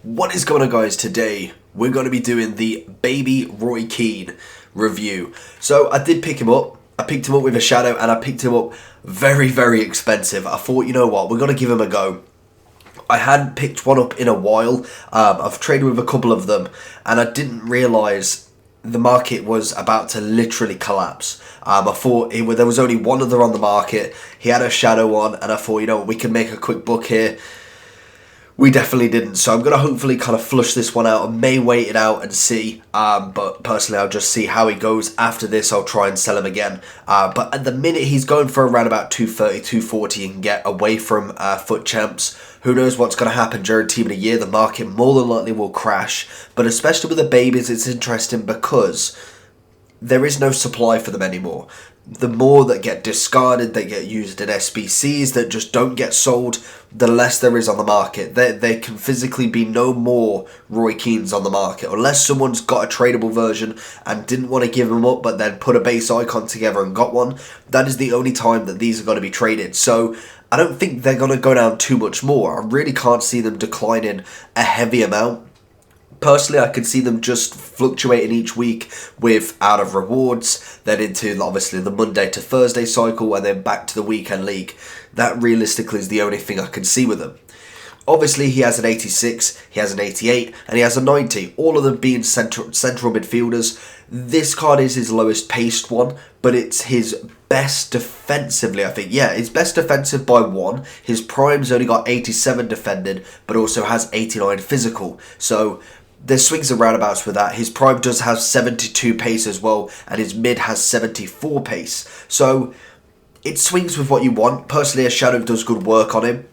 What is going on, guys? Today we're going to be doing the baby Roy Keane review. So I did pick him up. I picked him up with a shadow and I picked him up very expensive. I thought, you know what, we're going to give him a go. I hadn't picked one up in a while. I've traded with a couple of them and I didn't realise the market was about to literally collapse. I thought there was only one other on the market. He had a shadow on and I thought, you know, we can make a quick buck here. We definitely didn't, so I'm going to hopefully kind of flush this one out. I may wait it out and see, but personally I'll just see how he goes. After this I'll try and sell him again, but at the minute he's going for around about 230, 240 and get away from FUT Champs. Who knows what's going to happen during Team of the Year. The market more than likely will crash, but especially with the babies it's interesting because there is no supply for them anymore. The more that get discarded, that get used in SBCs, that just don't get sold, the less there is on the market. There can physically be no more Roy Keanes on the market. Unless someone's got a tradable version and didn't want to give them up, but then put a base icon together and got one, that is the only time that these are going to be traded. So I don't think they're going to go down too much more. I really can't see them declining a heavy amount. Personally, I could see them just fluctuating each week with out of rewards, then into obviously the Monday to Thursday cycle, and then back to the weekend league. That realistically is the only thing I can see with them. Obviously, he has an 86, he has an 88, and he has a 90, all of them being central midfielders. This card is his lowest paced one, but it's his best defensively, I think. Yeah, it's best defensive by one. His prime's only got 87 defended, but also has 89 physical. So there's swings and roundabouts with that. His prime does have 72 pace as well, and his mid has 74 pace. So it swings with what you want. Personally, a shadow does good work on him.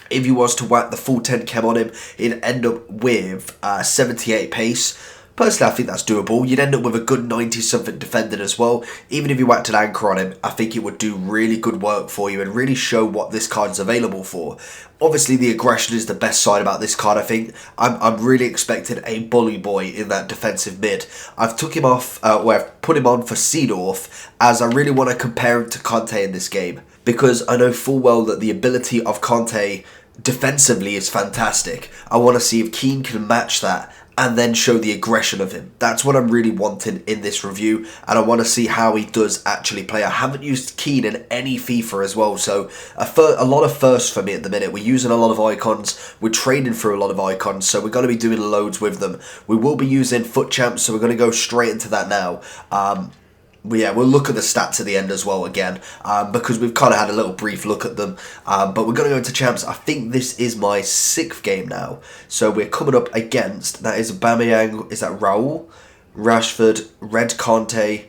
If you was to whack the full 10 chem on him, it'd end up with 78 pace. Personally, I think that's doable. You'd end up with a good 90-something defended as well. Even if you whacked an anchor on him, I think it would do really good work for you and really show what this card's available for. Obviously, the aggression is the best side about this card, I think. I'm really expecting a bully boy in that defensive mid. I've took him off, I've put him on for Seedorf, as I really want to compare him to Conte in this game. Because I know full well that the ability of Conte defensively is fantastic. I want to see if Keane can match that and then show the aggression of him. That's what I'm really wanting in this review, and I want to see how he does actually play. I haven't used Keane in any FIFA as well, so a lot of firsts for me at the minute. We're using a lot of icons, we're trading through a lot of icons, so we're going to be doing loads with them. We will be using FUT Champs, so we're going to go straight into that now. But yeah, we'll look at the stats at the end as well again, because we've kind of had a little brief look at them. But we're going to go into champs. I think this is my 6th game now. So we're coming up against, that is Aubameyang, is that Raul? Rashford, Red Conte.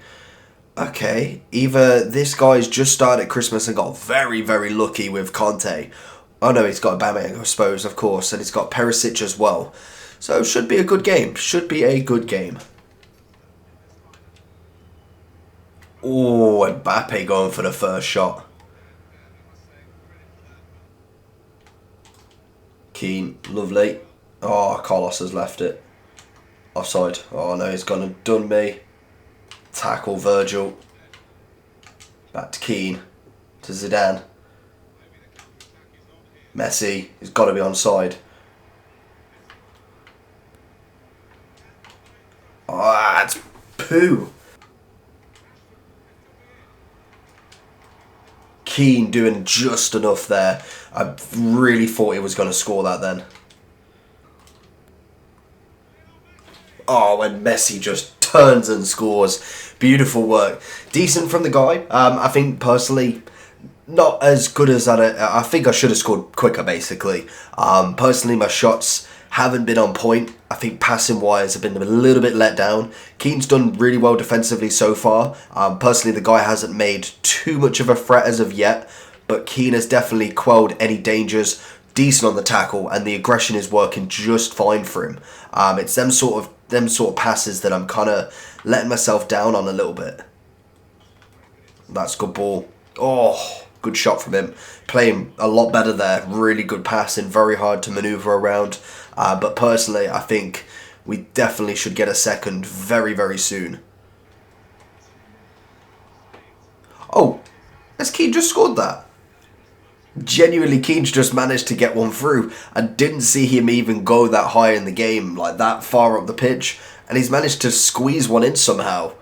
Okay, either this guy's just started at Christmas and got very lucky with Conte. Oh no, he's got Aubameyang, I suppose, of course, and he's got Perisic as well. So should be a good game, should be a good game. Oh, Mbappe going for the first shot. Keane, lovely. Oh, Carlos has left it. Offside. Oh no, he's gone and done me. Tackle Virgil. Back to Keane. To Zidane. Messi. He's got to be onside. Oh, that's poo. Keane doing just enough there. I really thought he was going to score that then. Oh, when Messi just turns and scores. Beautiful work. Decent from the guy. I think personally, not as good as that. I think I should have scored quicker, basically. Personally, my shots haven't been on point. I think passing wise have been a little bit let down. Keane's done really well defensively so far. Personally, the guy hasn't made too much of a threat as of yet, but Keane has definitely quelled any dangers. Decent on the tackle, and the aggression is working just fine for him. It's them sort of passes that I'm kind of letting myself down on a little bit. That's good ball. Oh, good shot from him. Playing a lot better there. Really good passing. Very hard to manoeuvre around. But personally, I think we definitely should get a second very soon. Oh, has Keane just scored that? Genuinely, Keane's just managed to get one through. I didn't see him even go that high in the game, like that far up the pitch. And he's managed to squeeze one in somehow.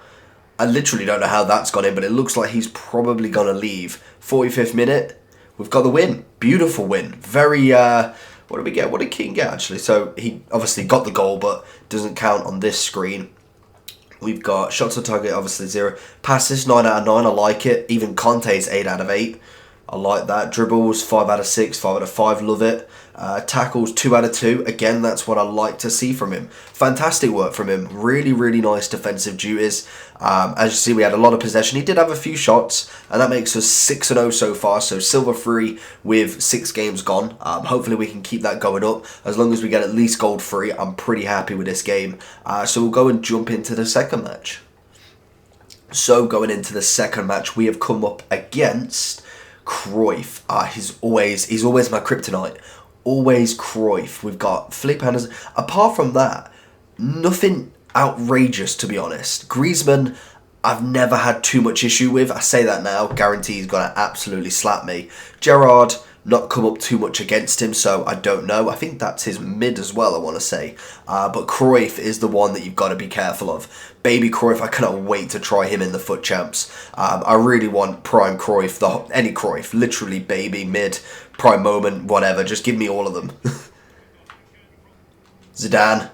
I literally don't know how that's gone in, but it looks like he's probably going to leave. 45th minute, we've got the win. Beautiful win. Very, what did we get? What did Keane get, actually? So he obviously got the goal, but doesn't count on this screen. We've got shots on target, obviously 0. Passes, 9 out of 9. I like it. Even Conte's 8 out of 8. I like that. Dribbles, 5 out of 6, 5 out of 5. Love it. Tackles, 2 out of 2. Again, that's what I like to see from him. Fantastic work from him. Really, really nice defensive duties. As you see, we had a lot of possession. He did have a few shots, and that makes us 6-0 so far. So silver free with 6 games gone. Hopefully we can keep that going up. As long as we get at least gold free, I'm pretty happy with this game. So we'll go and jump into the second match. So going into the second match, we have come up against Cruyff. He's always my kryptonite. Always Cruyff. We've got Felipe Anderson. Apart from that, nothing outrageous, to be honest. Griezmann, I've never had too much issue with. I say that now. Guarantee he's going to absolutely slap me. Gerrard, not come up too much against him, so I don't know. I think that's his mid as well, I want to say. But Cruyff is the one that you've got to be careful of. Baby Cruyff, I cannot wait to try him in the FUT Champs. I really want Prime Cruyff, any Cruyff, literally baby, mid, prime moment, whatever. Just give me all of them. Zidane,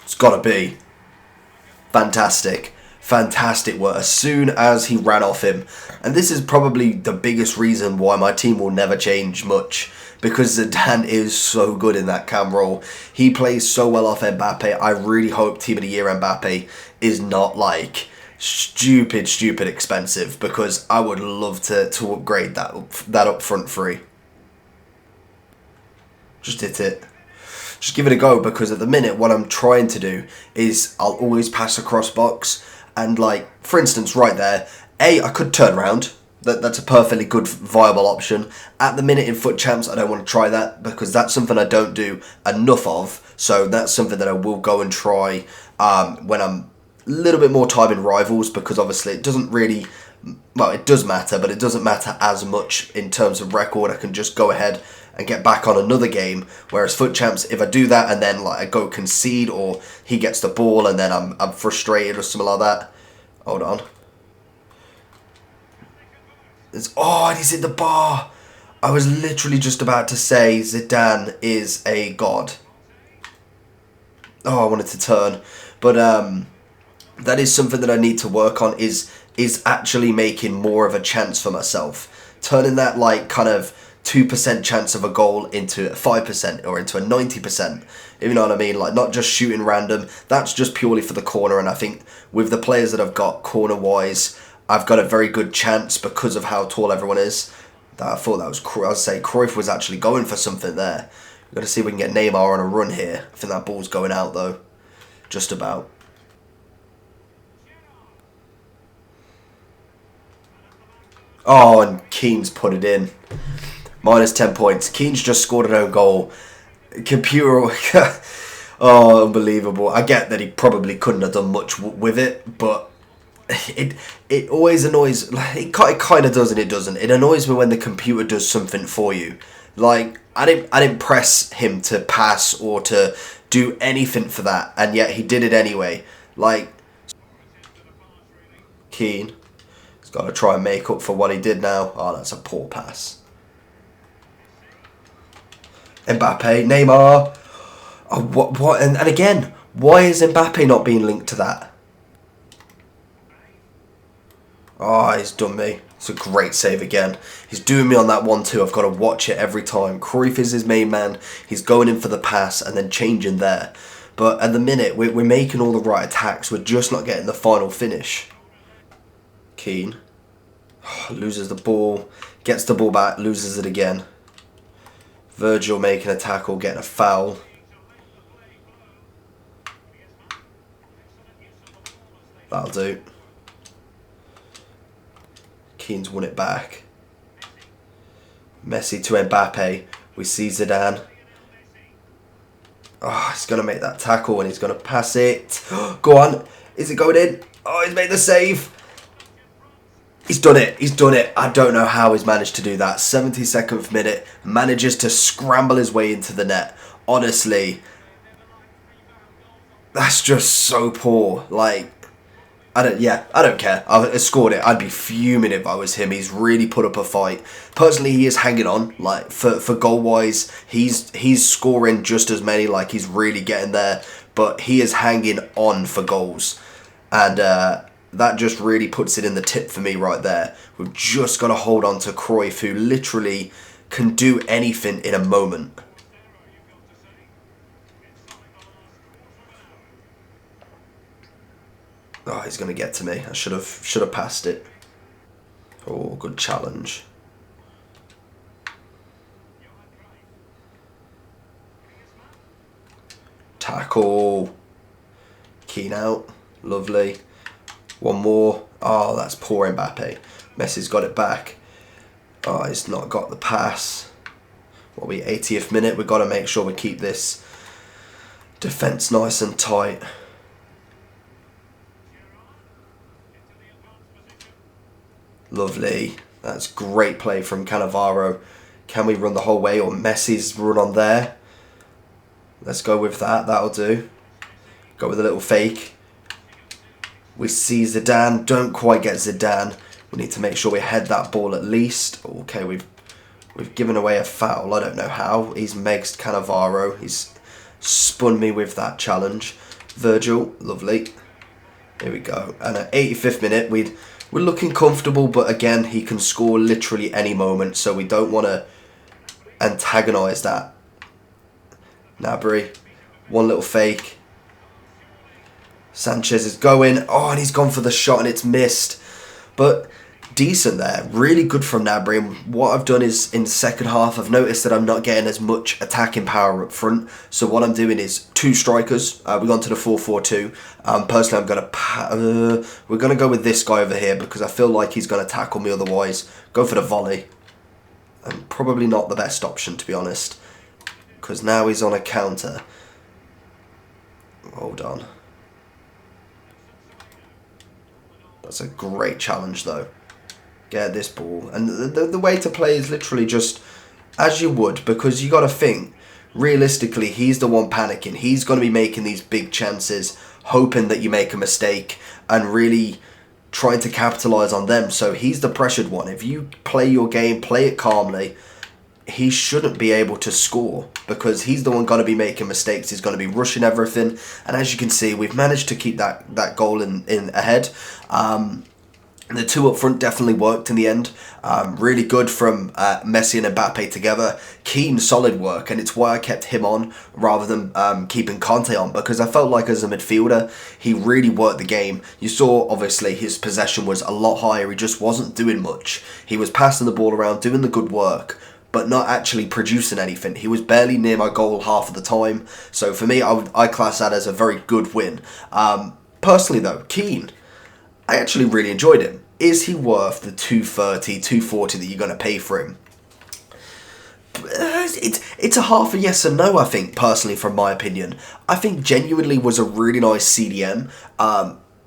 it's got to be. Fantastic. Fantastic work as soon as he ran off him. And this is probably the biggest reason why my team will never change much. Because Zidane is so good in that cam role. He plays so well off Mbappe. I really hope Team of the Year Mbappe is not like stupid expensive. Because I would love to upgrade that up front free. Just hit it. Just give it a go, because at the minute what I'm trying to do is I'll always pass across box. And like, for instance, right there, I could turn around. That's a perfectly good, viable option. At the minute in FUT Champs, I don't want to try that because that's something I don't do enough of. So that's something that I will go and try when I'm a little bit more time in Rivals, because obviously it doesn't really, well, it does matter, but it doesn't matter as much in terms of record. I can just go ahead and get back on another game. Whereas FUT Champs, if I do that and then like I go concede, or he gets the ball and then I'm frustrated or something like that. Hold on. And he's in the bar. I was literally just about to say Zidane is a god. Oh, I wanted to turn. But that is something that I need to work on, is actually making more of a chance for myself. Turning that like kind of 2% chance of a goal into 5% or into a 90%. If you know what I mean? Like, not just shooting random. That's just purely for the corner. And I think with the players that I've got corner-wise, I've got a very good chance because of how tall everyone is. I thought that was, I would say Cruyff was actually going for something there. We've got to see if we can get Neymar on a run here. I think that ball's going out though. Just about. Oh, and Keane's put it in. Minus 10 points. Keane's just scored an own goal. Computer... oh, unbelievable. I get that he probably couldn't have done much with it, but it always annoys... It kind of does and it doesn't. It annoys me when the computer does something for you. Like, I didn't press him to pass or to do anything for that, and yet he did it anyway. Like, Keane... He's got to try and make up for what he did now. Oh, that's a poor pass. Mbappe, Neymar. Oh, what? And again, why is Mbappe not being linked to that? Oh, he's done me. It's a great save again. He's doing me on that 1-2. I've got to watch it every time. Cruyff is his main man. He's going in for the pass and then changing there. But at the minute, we're making all the right attacks. We're just not getting the final finish. Keane. Oh, loses the ball. Gets the ball back. Loses it again. Virgil making a tackle, getting a foul. That'll do. Keane's won it back. Messi to Mbappe. We see Zidane. Oh, he's going to make that tackle and he's going to pass it. Go on. Is it going in? Oh, he's made the save. He's done it. He's done it. I don't know how he's managed to do that. 72nd minute, manages to scramble his way into the net. Honestly, that's just so poor. Like, I don't care. I scored it. I'd be fuming if I was him. He's really put up a fight. Personally, he is hanging on. Like, for goal wise, he's scoring just as many. Like, he's really getting there, but he is hanging on for goals, and that just really puts it in the tip for me right there. We've just got to hold on to Cruyff, who literally can do anything in a moment. Oh, he's going to get to me. I should have passed it. Oh, good challenge. Tackle. Keane out. Lovely. One more. Oh, that's poor Mbappe. Messi's got it back. Oh, he's not got the pass. What are we, 80th minute? We've got to make sure we keep this defence nice and tight. Lovely. That's great play from Cannavaro. Can we run the whole way, or Messi's run on there? Let's go with that. That'll do. Go with a little fake. We see Zidane. Don't quite get Zidane. We need to make sure we head that ball at least. Okay, we've given away a foul. I don't know how. He's megged Cannavaro. He's spun me with that challenge. Virgil. Lovely. Here we go. And at 85th minute, we're looking comfortable, but again, he can score literally any moment, so we don't want to antagonise that. Gnabry, one little fake. Sanchez is going. Oh, and he's gone for the shot and it's missed. But decent there. Really good from Gnabry. And what I've done is, in the second half, I've noticed that I'm not getting as much attacking power up front. So what I'm doing is two strikers. We've gone to the 4-4-2. Personally, we're going to go with this guy over here because I feel like he's going to tackle me otherwise. Go for the volley. And probably not the best option, to be honest, because now he's on a counter. Hold on. That's a great challenge, though. Get this ball. And the way to play is literally just as you would, because you got to think, realistically, he's the one panicking. He's going to be making these big chances, hoping that you make a mistake and really trying to capitalise on them. So he's the pressured one. If you play your game, play it calmly, he shouldn't be able to score because he's the one going to be making mistakes. He's going to be rushing everything. And as you can see, we've managed to keep that goal in ahead. The two up front definitely worked in the end. Really good from Messi and Mbappe together. Keane, solid work, and it's why I kept him on rather than keeping Conte on, because I felt like as a midfielder, he really worked the game. You saw, obviously, his possession was a lot higher. He just wasn't doing much. He was passing the ball around, doing the good work, but not actually producing anything. He was barely near my goal half of the time. So for me, I class that as a very good win. Personally, though, Keane, I actually really enjoyed him. Is he worth the 230, 240 that you're going to pay for him? It's a half a yes and no, I think, personally, from my opinion. I think genuinely was a really nice CDM.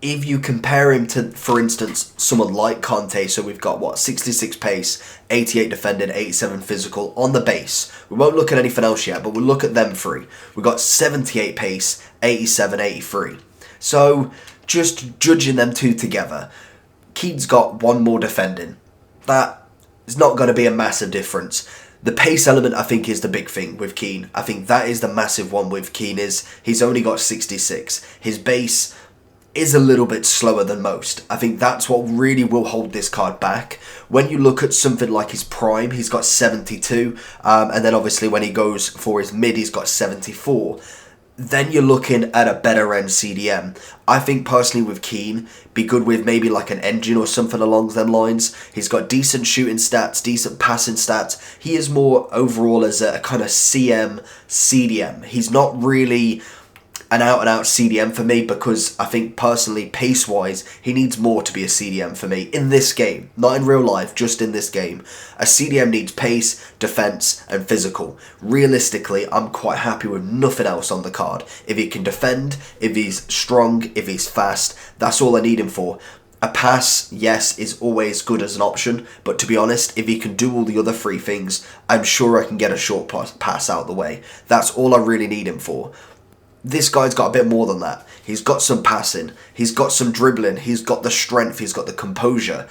If you compare him to, for instance, someone like Conte, so we've got, 66 pace, 88 defending, 87 physical on the base. We won't look at anything else yet, but we'll look at them three. We've got 78 pace, 87, 83. So, just judging them two together, Keane's got one more defending. That is not going to be a massive difference. The pace element, I think, is the big thing with Keane. I think that is the massive one with Keane, is he's only got 66. His base is a little bit slower than most. I think that's what really will hold this card back. When you look at something like his prime, he's got 72, and then obviously when he goes for his mid, he's got 74. Then you're looking at a better end CDM. I think personally with Keane, be good with maybe like an engine or something along them lines. He's got decent shooting stats, decent passing stats. He is more overall as a kind of CDM. He's not really an out-and-out CDM for me, because I think personally, pace-wise, he needs more to be a CDM for me in this game. Not in real life, just in this game. A CDM needs pace, defence and physical. Realistically, I'm quite happy with nothing else on the card. If he can defend, if he's strong, if he's fast, that's all I need him for. A pass, yes, is always good as an option, but to be honest, if he can do all the other three things, I'm sure I can get a short pass out of the way. That's all I really need him for. This guy's got a bit more than that. He's got some passing, he's got some dribbling, he's got the strength, he's got the composure.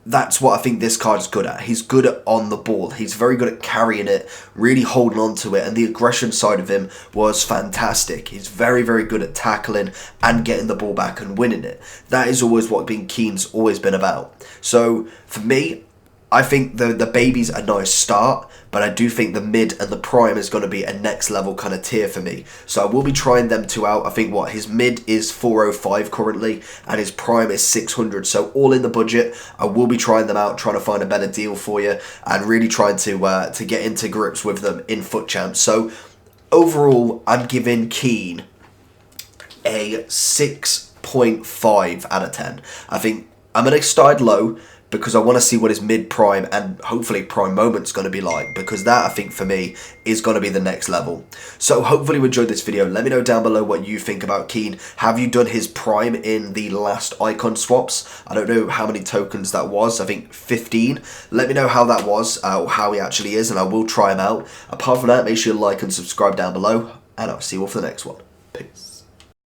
That's what I think this card is good at. He's good at on the ball. He's very good at carrying it, really holding on to it, and the aggression side of him was fantastic. He's very, very good at tackling and getting the ball back and winning it. That is always what being Keane's always been about. So for me, I think the baby's a nice start, but I do think the mid and the prime is going to be a next level kind of tier for me. So I will be trying them two out. I think his mid is 405 currently, and his prime is 600. So all in the budget. I will be trying them out, trying to find a better deal for you, and really trying to get into grips with them in FUT Champs. So overall, I'm giving Keane a 6.5 out of 10. I think I'm going to start low, because I want to see what his mid-prime and hopefully prime moment's going to be like, because that, I think, for me, is going to be the next level. So hopefully you enjoyed this video. Let me know down below what you think about Keane. Have you done his prime in the last icon swaps? I don't know how many tokens that was. I think 15. Let me know how that was, or how he actually is, and I will try him out. Apart from that, make sure you like and subscribe down below, and I'll see you all for the next one. Peace.